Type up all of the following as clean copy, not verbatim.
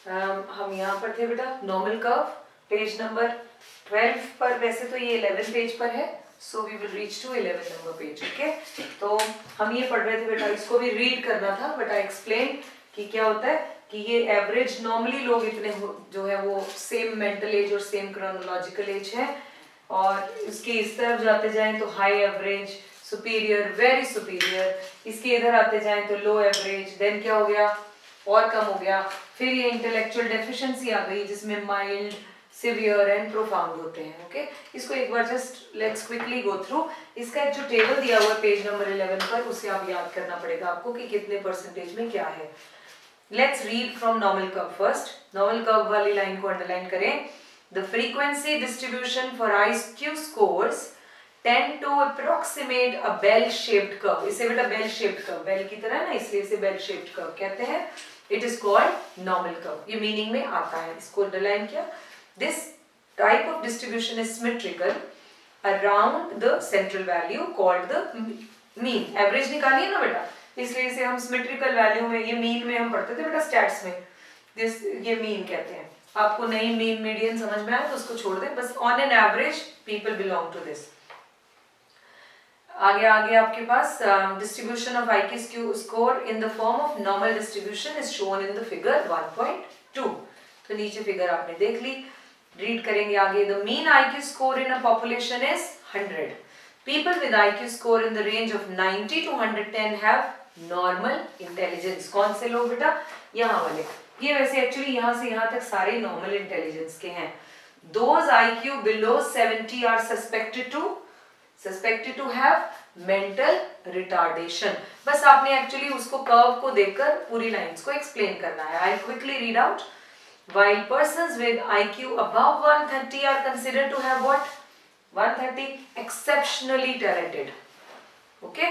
हम यहाँ पर थे बेटा, नॉर्मल कर्व पेज नंबर 12 पर, वैसे तो ये 11 पेज पर है, so we will reach to 11 number page. Okay, तो हम ये पढ़ रहे थे बेटा, इसको भी रीड करना था, बट आई एक्सप्लेन कि क्या होता है कि ये एवरेज नॉर्मली लोग इतने जो है वो सेम मेंटल एज और सेम क्रोनोलॉजिकल एज है, और इसके इस तरफ जाते जाएं तो high average, superior, very superior, इसके इधर आते जाएं तो लो एवरेज, देन क्या हो गया और कम हो गया, फिर ये इंटेलेक्चुअल डेफिशिएंसी आ गई जिसमें माइल्ड, सिवियर एंड प्रोफाउंड होते हैं। ओके, इसको एक बार just let's quickly go through. इसका एक जो टेबल दिया हुआ है पेज नंबर 11 पर, उसे आप याद करना पड़ेगा आपको कि कितने परसेंटेज में क्या है। Let's read from normal curve first. Normal curve वाली लाइन को अंडरलाइन करें। The frequency distribution for IQ scores tend to approximate a bell shaped curve। इसे बेटा बेल शेप्ड कर्व, बेल की तरह ना, इसलिए इसे बेल शेप्ड कर्व कहते हैं। It is called normal curve, ये मीनिंग में आता है, इसको अंडरलाइन किया। This type of distribution is symmetrical around the central value called the mean. Average निकालिए ना बेटा, इसलिए इसे हम सिमेट्रिकल वैल्यू में, ये मीन में हम पढ़ते थे बेटा स्टैट्स में, दिस ये मीन कहते हैं। आपको नहीं मीन मीडियन समझ में आया तो उसको छोड़ दें, बस on an average people belong to this. आगे आपके पास distribution of IQ score in the form of normal distribution is shown in the figure 1.2। तो नीचे फिगर आपने देख ली, रीड करेंगे आगे। The mean IQ score in a population is 100। People with IQ score in the range of 90 to 110 have normal intelligence. कौन से लोग बेटा? यहाँ वाले। ये वैसे एक्चुअली यहाँ से यहाँ तक सारे नॉर्मल इंटेलिजेंस के हैं। Those IQ below 70 are suspected to have mental retardation। बस आपने एक्चुअली उसको कर्व को देखकर पूरी लाइंस को एक्सप्लेन करना है। I'll quickly read out. While persons with IQ above 130 are considered to have what? 130 exceptionally talented. Okay?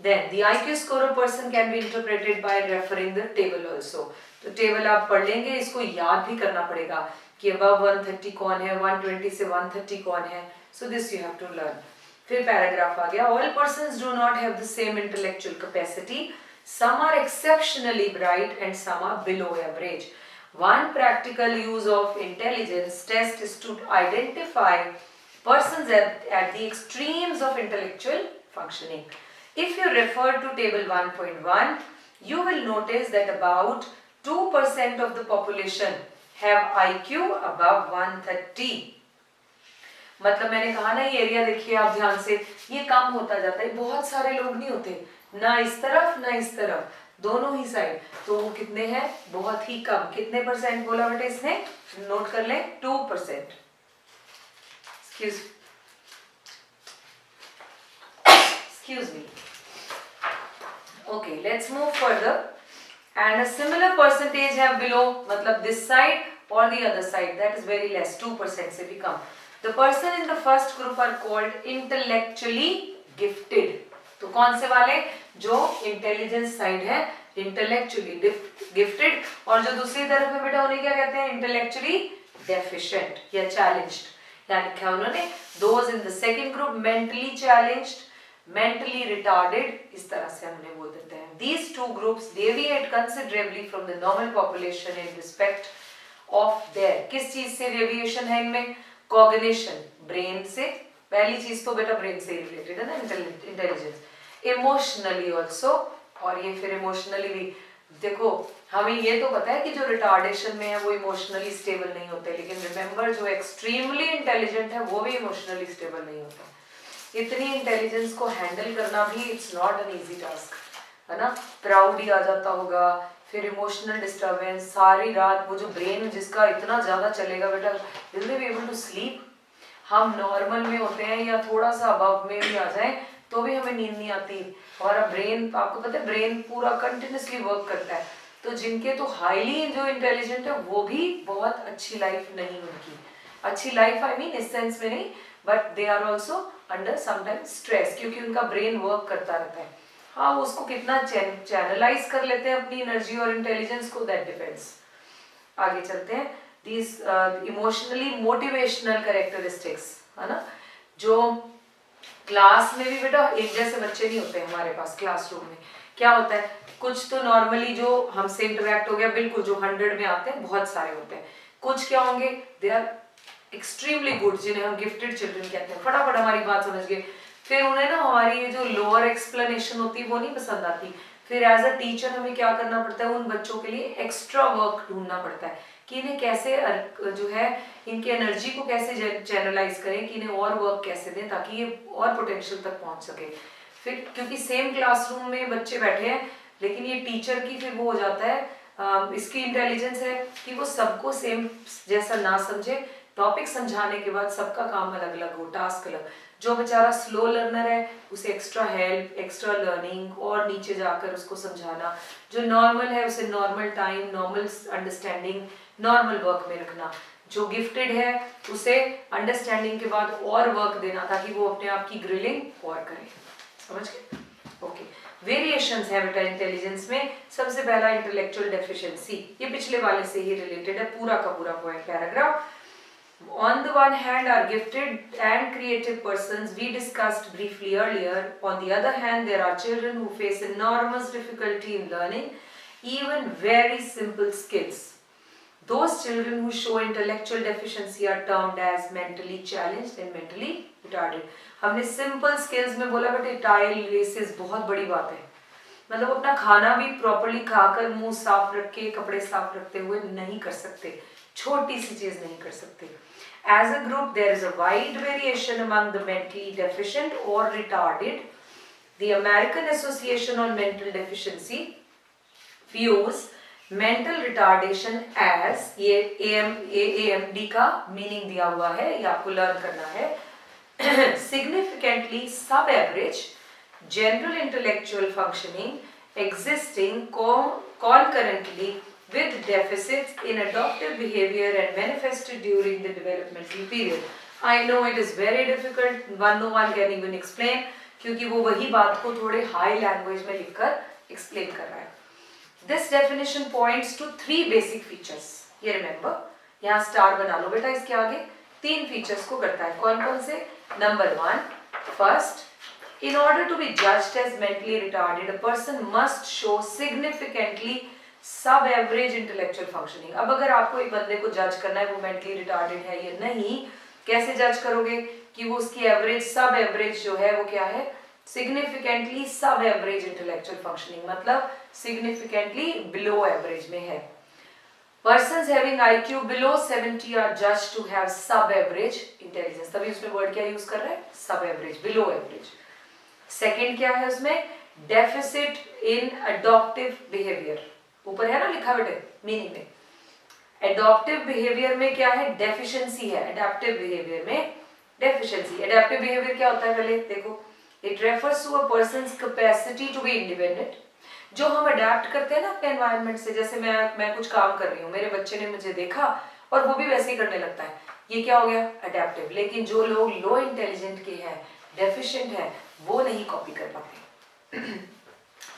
Then the IQ score of person can be interpreted by referring the table also. तो table आप पढ़ लेंगे, इसको याद भी करना पड़ेगा कि above 130 कौन है, 120 से 130 कौन है। So this you have to learn. फिर पैराग्राफ आ गया। All persons do not have the same intellectual capacity. Some are exceptionally bright and some are below average. One practical use of intelligence test is to identify persons at the extremes of intellectual functioning. If you refer to table 1.1, you will notice that about 2% of the population have IQ above 130। मतलब मैंने कहा ना, ये area देखिए आप ध्यान से, ये कम होता जाता है, बहुत सारे लोग नहीं होते, ना इस तरफ ना इस तरफ, दोनों ही साइड। तो वो कितने हैं? बहुत ही कम। कितने परसेंट बोला बेटे इसने? नोट कर लें, 2%। Excuse me. Okay, let's move further. And a similar percentage have below, मतलब this side or the other side, that is very less, 2% से भी कम। The person in the first group are called intellectually gifted। तो कौन से वाले? जो intelligence side है, intellectually gifted, और जो दूसरी तरफ है बेटा उन्हें क्या कहते हैं? इंटेलेक्चुअली डेफिशिएंट या चैलेंज्ड। यानी क्या उन्होंने? Those in the second group mentally challenged, mentally retarded, इस तरह से हम उन्हें बोल देते हैं। These two groups deviate considerably from the normal population in respect of their, किस चीज से डेविएशन है इनमें? कॉग्निशन, ब्रेन से, पहली चीज तो बेटा ब्रेन से रिलेटेड है ना इंटेलिजेंस। इमोशनली ऑल्सो, और ये फिर इमोशनली भी देखो, हमें ये तो पता है कि जो रिटार्डेशन में है वो इमोशनली स्टेबल नहीं होते, लेकिन रिमेंबर जो एक्सट्रीमली इंटेलिजेंट है वो भी इमोशनली स्टेबल नहीं होता। इतनी इंटेलिजेंस को हैंडल करना भी it's not an easy task, है ना। प्राउड ही आ जाता होगा, फिर इमोशनल डिस्टर्बेंस, सारी रात वो जो ब्रेन जिसका इतना ज़्यादा चलेगा बेटा, will they be able to sleep? हम नॉर्मल में होते हैं या थोड़ा सा अबव में भी आ जाए तो भी हमें नींद नहीं आती। हमारा ब्रेन, आपको पता है ब्रेन पूरा कंटिन्यूसली वर्क करता है। तो जिनके तो हाईली जो इंटेलिजेंट है वो भी बहुत अच्छी लाइफ नहीं, उनकी अच्छी लाइफ आई मीन इस सेंस में नहीं, but they are also under sometimes stress, क्योंकि उनका ब्रेन वर्क करता रहता है। हाँ, उसको कितना चैनलाइज कर लेते हैं अपनी एनर्जी और इंटेलिजेंस को, दैट डिपेंड्स। आगे चलते हैं। दीज इमोशनली मोटिवेशनल कैरेक्टरिस्टिक्स, है ना। जो क्लास में भी बेटा एक जैसे बच्चे नहीं होते हमारे पास, क्लासरूम में क्या होता है? कुछ तो नॉर्मली जो हमसे इंटरेक्ट हो गया, बिल्कुल जो 100 में आते हैं, बहुत सारे होते हैं। कुछ क्या होंगे, दे आर एक्सट्रीमली गुड, जिन्हें हम गिफ्टेड चिल्ड्रन कहते हैं, फटाफट हमारी बात समझ गए। फिर उन्हें ना हमारी ये जो लोअर एक्सप्लेनेशन होती है वो नहीं पसंद आती। फिर एज अ टीचर हमें क्या करना पड़ता है, उन बच्चों के लिए एक्स्ट्रा वर्क ढूंढना पड़ता है कि इन्हें कैसे जो है इनकी एनर्जी को कैसे चैनलाइज करें, कि इन्हें और वर्क कैसे दें ताकि ये और पोटेंशियल तक पहुंच सके। फिर क्योंकि सेम क्लासरूम में बच्चे बैठे हैं, लेकिन ये टीचर की फिर वो हो जाता है, इसकी इंटेलिजेंस है कि वो सबको सेम जैसा ना समझे। टॉपिक समझाने के बाद सबका काम अलग अलग हो, टास्क अलग। जो बेचारा स्लो लर्नर है उसे एक्स्ट्रा हेल्प, एक्स्ट्रा लर्निंग और नीचे जाकर उसको समझाना। जो नॉर्मल है उसे normal time, normal understanding, normal work में रखना। जो गिफ्टेड है उसे अंडरस्टैंडिंग के बाद और वर्क देना ताकि वो अपने आप की ग्रिलिंग और करे। समझ गए? ओके। वेरिएशंस है बेटा इंटेलिजेंस में। सबसे पहला इंटेलेक्चुअल डेफिशिएंसी, ये पिछले वाले से ही रिलेटेड है, पूरा का पूरा paragraph. On the one hand are gifted and creative persons we discussed briefly earlier. On the other hand, there are children who face enormous difficulty in learning even very simple skills. Those children who show intellectual deficiency are termed as mentally challenged and mentally retarded. हमने simple skills में बोला बेटे tile races बहुत बड़ी बात है, मतलब अपना खाना भी प्रॉपर्ली खाकर मुंह साफ रख के कपड़े साफ रखते हुए नहीं कर सकते, छोटी सी चीज नहीं कर सकते। As a group, there is a wide variation among the mentally deficient or retarded. The American Association on Mental Deficiency views mental retardation as, ये AMD का मीनिंग दिया हुआ है, ये आपको लर्न करना है, significantly sub-average general intellectual functioning existing concurrently with deficits in adaptive behavior and manifested during the developmental period. I know it is very difficult, no one can even explain, क्योंकि वो वही बात को थोड़े हाई लैंग्वेज में लिखकर explain कर रहा है। This definition points to 3 basic features. ये remember, यहाँ स्टार बना लो बेटा, इसके आगे 3 फीचर्स को करता है। कौन कौन से? Number 1, first, in order to be judged as mentally retarded, a person must show significantly सब एवरेज इंटेलेक्चुअल फंक्शनिंग। अब अगर आपको एक बंदे को जज करना है वो मेंटली रिटार्डेड है या नहीं, कैसे जज करोगे कि वो उसकी एवरेज, सब एवरेज जो है वो क्या है, significantly sub average intellectual functioning, मतलब सिग्निफिकेंटली बिलो एवरेज में है। Persons having IQ below 70 are judged to have sub average intelligence. तभी उसमें वर्ड क्या यूज कर रहे हैं, सब एवरेज, बिलो एवरेज। सेकेंड क्या है उसमें, डेफिसिट इन अडॉप्टिव बिहेवियर, ऊपर है ना लिखा बेटे मीनिंग में। एडॉप्टिव बिहेवियर में क्या है, डेफिशिएंसी है। एडेप्टिव बिहेवियर में डेफिशिएंसी। एडेप्टिव बिहेवियर क्या होता है पहले देखो, it refers to a person's capacity to be independent. जो हम अडेप्ट करते हैं ना अपने एनवायरनमेंट से, जैसे मैं कुछ काम कर रही हूँ, मेरे बच्चे ने मुझे देखा और वो भी वैसे ही करने लगता है, ये क्या हो गया, अडेप्टिव। लेकिन जो लोग लो इंटेलिजेंट के हैं, डेफिशिएंट है, वो नहीं कॉपी कर पाते।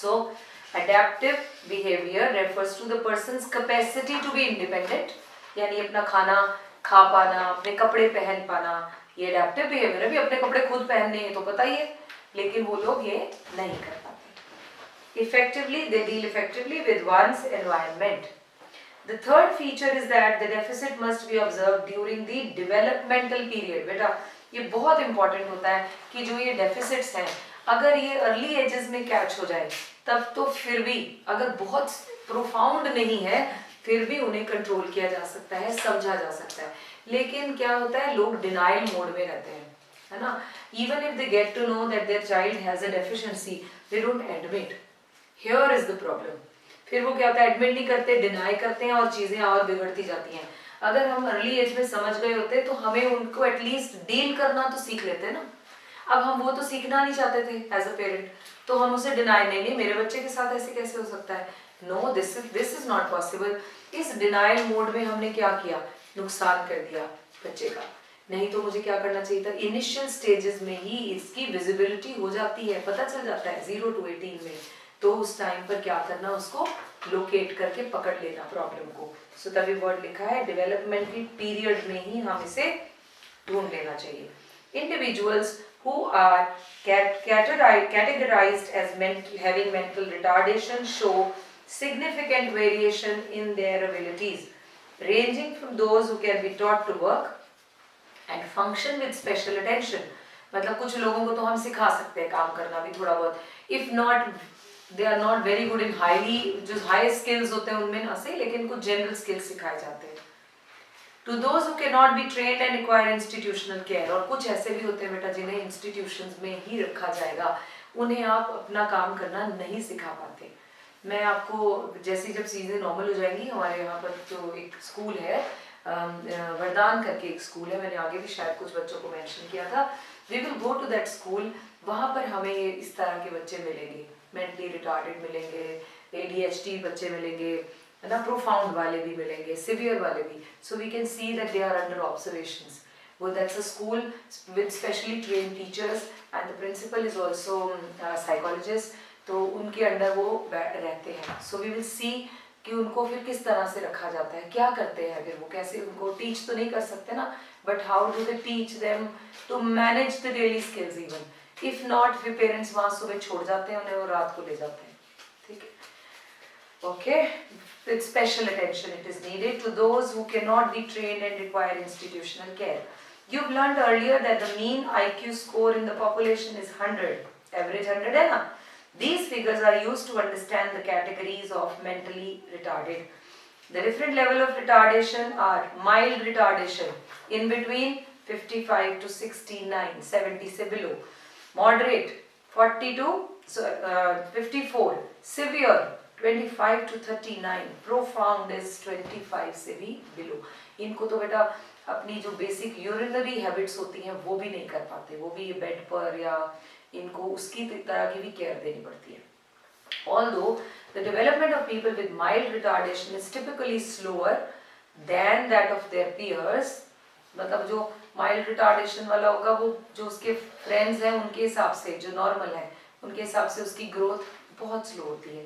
सो adaptive behavior refers to the person's capacity to be independent, यानी अपना खाना खा पाना, अपने कपड़े पहन पाना, ये adaptive behavior है। भी अपने कपड़े खुद पहनने हैं तो पता ही है, लेकिन वो लोग ये नहीं कर पाते। Effectively, they deal effectively with one's environment. The third feature is that the deficit must be observed during the developmental period. बेटा ये बहुत important होता है कि जो ये deficits हैं, अगर ये अर्ली एजेस में कैच हो जाए तब तो फिर भी, अगर बहुत प्रोफाउंड नहीं है फिर भी उन्हें कंट्रोल किया जा सकता है, समझा जा सकता है। लेकिन क्या होता है, लोग डिनाइल मोड में रहते हैं, है ना। Even if they get to know that their child has a deficiency, they don't admit, here is the problem. फिर वो क्या होता है, एडमिट नहीं करते, डिनाई करते हैं और चीजें और बिगड़ती जाती हैं। अगर हम अर्ली एज में समझ गए होते तो हमें उनको एटलीस्ट डील करना तो सीख लेते ना। अब हम वो तो सीखना नहीं चाहते थे एज अ पेरेंट, तो हम उसे डिनाई नहीं, मेरे बच्चे के साथ ऐसे कैसे हो सकता है, no this is not possible. इस डिनाइल मोड में हमने क्या किया, नुकसान कर दिया बच्चे का। नहीं तो मुझे क्या करना चाहिए था, इनिशियल स्टेजेस में ही इसकी विजिबिलिटी हो जाती है, पता चल जाता है 0 to 18 में, तो उस टाइम पर क्या करना, उसको लोकेट करके पकड़ लेना प्रॉब्लम को। सो तभी वर्ड लिखा है डेवलपमेंटल पीरियड में ही हम इसे ढूंढ लेना चाहिए। Individuals who are categorized as having mental retardation show significant variation in their abilities, ranging from those who can be taught to work and function with special attention. मतलब कुछ लोगों को तो हम सिखा सकते हैं काम करना भी थोड़ा बहुत, if not they are not very good in highly, जो high skills होते हैं उनमें ना सही, लेकिन कुछ general skills सिखाए जाते हैं. To those who cannot be trained and require institutional care, और कुछ ऐसे भी होते हैं बेटा जिन्हें institutions में ही रखा जाएगा, उन्हें आप अपना काम करना नहीं सिखा पाते. मैं आपको जैसे जब चीज़ें नॉर्मल हो जाएंगी, हमारे यहाँ पर जो एक स्कूल है वरदान करके एक स्कूल है, मैंने आगे भी शायद कुछ बच्चों को मेंशन किया था. We will go to that school. वहाँ पर हमें इस तरह के बच्चे मिलेंगे, मेंटली रिटार्डेड मिलेंगे, ADHD बच्चे मिलेंगे, है ना, प्रोफाउंड वाले भी मिलेंगे, सिवियर वाले भी. So we can see that they are under observations. वो that's a school with specially trained teachers and the principal is also psychologist. तो उनके अंडर वो रहते हैं. सो वी विल सी कि उनको फिर किस तरह से रखा जाता है, क्या करते हैं, फिर वो कैसे, उनको टीच तो नहीं कर सकते ना, but how do they teach them to manage the daily skills. Even if not, फिर पेरेंट्स वहाँ सुबह छोड़ जाते हैं उन्हें और रात को ले जाते हैं. ठीक है, okay. With special attention it is needed to those who cannot be trained and require institutional care. You've learned earlier that the mean IQ score in the population is 100, average 100 है ना. These figures are used to understand the categories of mentally retarded. The different level of retardation are mild retardation in between 55 to 69, 70 से below, moderate 40 to 54, severe 25 to 39, profound is 25 से भी below. इनको तो बेटा अपनी जो बेसिक यूरिनरी हैबिट्स होती हैं वो भी नहीं कर पाते, वो भी बेड पर या इनको उसकी तरह की भी केयर देनी पड़ती है. Although the development of people with mild retardation is typically slower than that of their peers, मतलब जो mild retardation वाला होगा वो जो उसके फ्रेंड्स हैं उनके हिसाब से, जो नॉर्मल है उनके हिसाब से उसकी ग्रोथ बहुत स्लो होती है.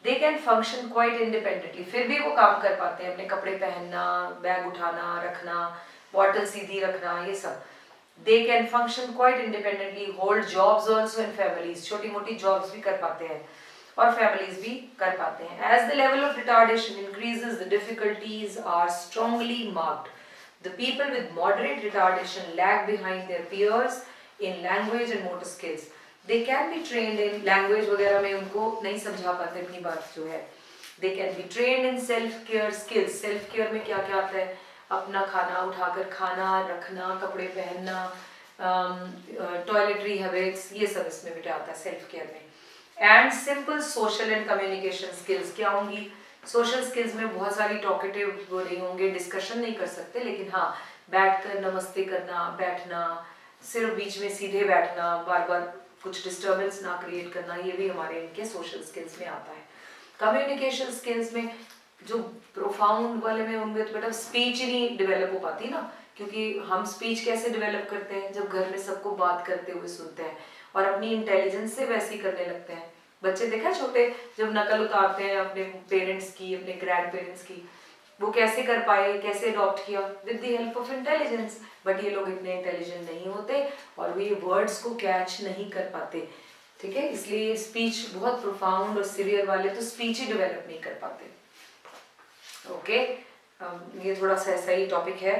They can function quite independently, फिर भी वो काम कर पाते हैं, अपने कपड़े पहनना, बैग उठाना, रखना, बॉटल सीधी रखना, ये सब. They can function quite independently, hold jobs also in families, छोटी मोटी jobs भी कर पाते हैं और families भी कर पाते हैं. As the level of retardation increases, the difficulties are strongly marked. The people with moderate retardation lag behind their peers in language and motor skills. They can be trained in language वगैरह में उनको नहीं समझा पाते अपनी बात जो है. They can be trained in self-care skills. Self-care में क्या क्या आता है, अपना खाना उठाकर खाना, रखना, कपड़े पहनना, टॉयलेटरी हैबिट्स, ये सब इसमें भी आता है सेल्फ केयर में. And simple social and communication skills क्या होंगी. सोशल स्किल्स में बहुत सारी टॉकेटिव वो नहीं होंगे, डिस्कशन नहीं कर सकते, लेकिन हाँ बैठकर नमस्ते करना, बैठना, सिर्फ बीच में सीधे बैठना, बार बार कुछ डिस्टर्बेंस ना क्रिएट करना, ये भी हमारे इनके सोशल स्किल्स में आता है. कम्युनिकेशन स्किल्स में जो प्रोफाउंड वाले में उनमें तो बेटा स्पीच ही नहीं डेवलप हो पाती ना, क्योंकि हम स्पीच कैसे डेवलप करते हैं, जब घर में सबको बात करते हुए सुनते हैं और अपनी इंटेलिजेंस से वैसे ही करने लगते हैं. बच्चे देखा छोटे जब नकल उतारते हैं अपने पेरेंट्स की, अपने ग्रैंड पेरेंट्स की, वो कैसे कर पाए, कैसे अडॉप्ट किया, with the help of intelligence. But ये लोग इतने इंटेलिजेंट नहीं होते और वो ये वर्ड्स को कैच नहीं कर पाते. ठीक है, इसलिए स्पीच बहुत प्रोफाउंड और सीवियर वाले तो स्पीच ही डेवलप नहीं कर पाते. ओके, ये थोड़ा सा ऐसा ही टॉपिक है.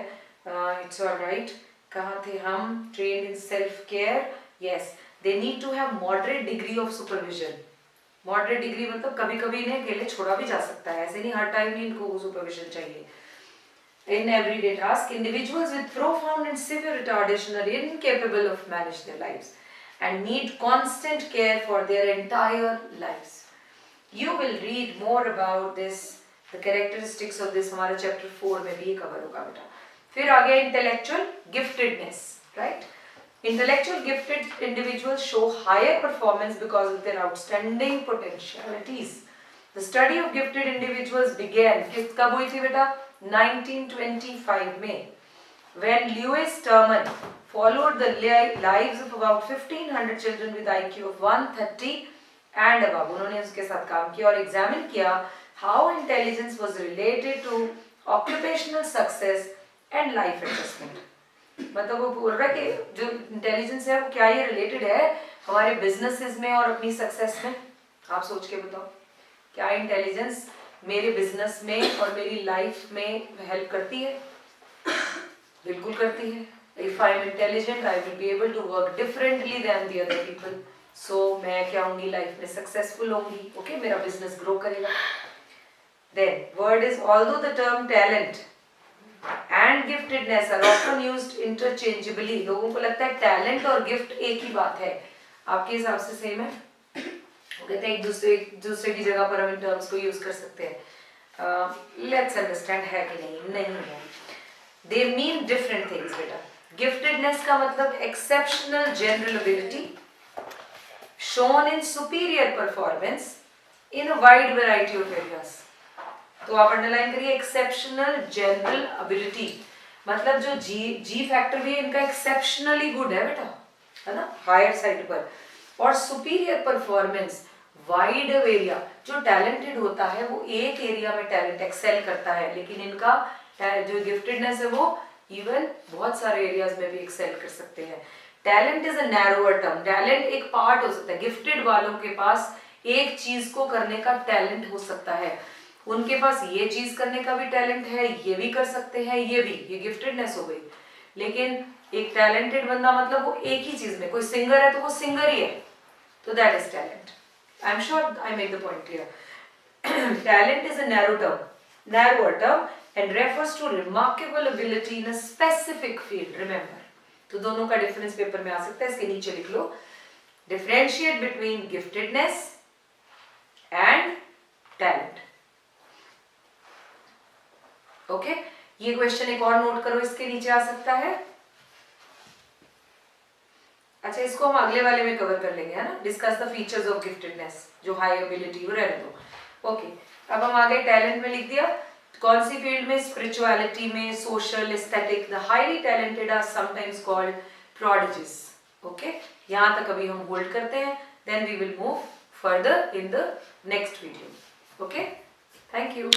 It's alright. कहाँ थे हम? Train in self care. Yes, they need to have moderate degree of supervision. Moderate degree मतलब कभी कभी इन्हें अकेले छोड़ा भी जा सकता है, ऐसे नहीं हर टाइम ही इनको सुपरविजन चाहिए. In everyday task, individuals with profound and severe retardation are incapable of manage their lives and need constant care for their entire lives. You will read more about this, the characteristics of this, हमारे chapter 4 में भी ये cover होगा बेटा. फिर आगे intellectual giftedness, right? Intellectual gifted individuals show higher performance because of their outstanding potentialities. The study of gifted individuals began, कब हुई थी बेटा? 1925 में, when Lewis Terman followed the lives of about 1500 children with IQ of 130 and above. उन्होंने उसके साथ काम किया और एग्जामिन किया how intelligence was related to occupational success and life adjustment. मतलब वो बोल रहा है कि जो इंटेलिजेंस है वो क्या ये रिलेटेड है हमारे बिजनेसेस में और अपनी सक्सेस में? आप सोच के बताओ, क्या इंटेलिजेंस मेरे बिजनेस में और मेरी लाइफ में हेल्प करती है? बिल्कुल करती है। If I am intelligent I will be able to work differently than the other people, so मैं क्या होंगी लाइफ में, सक्सेसफुल होंगी। ओके, मेरा बिजनेस ग्रो करेगा। Then word is, although the term talent and giftedness are often used interchangeably. लोगों को लगता है टैलेंट और गिफ्ट एक ही बात है। आपके हिसाब से सेम है? वो कहते हैं एक दूसरे की जगह पर हम इन टर्म्स को यूज कर सकते हैं। लेट्स अंडरस्टैंड है कि नहीं है। दे मीन डिफरेंट थिंग्स बेटा। गिफ्टेडनेस का मतलब exceptional general ability shown in superior performance in a wide variety of areas. तो आप अंडरलाइन करिए, एक्सेप्शनल जनरल एबिलिटी मतलब जो जी फैक्टर भी है इनका एक्सेप्शनली गुड है बेटा, है ना, हायर साइड पर। और सुपीरियर परफॉर्मेंस वाइड एरिया, जो टैलेंटेड होता है वो एक एरिया में टैलेंट एक्सेल करता है, लेकिन इनका जो गिफ्टेडनेस है वो इवन बहुत सारे एरियाज में भी एक्सेल कर सकते हैं। Talent is a narrower term. Talent एक पार्ट हो सकता है। गिफ्टेड वालों के पास एक चीज को करने का टैलेंट हो सकता है, उनके पास ये चीज करने का भी टैलेंट है, ये भी कर सकते हैं, ये गिफ्टेडनेस हो गई। लेकिन एक टैलेंटेड बंदा मतलब वो एक ही चीज में, कोई सिंगर है तो वो सिंगर ही है, तो that is talent. I am sure I make the point clear. Talent is a narrower term and refers to remarkable ability in a specific field. Remember, तो दोनों का डिफरेंस पेपर में आ सकता है, इसके नीचे लिख लो, differentiate between giftedness and talent. Okay, ये क्वेश्चन एक और नोट करो, इसके नीचे आ सकता है। अच्छा, इसको हम अगले वाले में कवर कर लेंगे, है ना, discuss the features of giftedness, जो हाई एबिलिटी वो रहने दो। ओके, अब हम आगे टैलेंट में लिख दिया, कौन सी फील्ड में, स्पिरिचुअलिटी में, social, aesthetic. The highly talented are sometimes called prodigies. Okay, यहाँ तक अभी हम होल्ड करते हैं, then we will move further in the next video. Okay, thank you.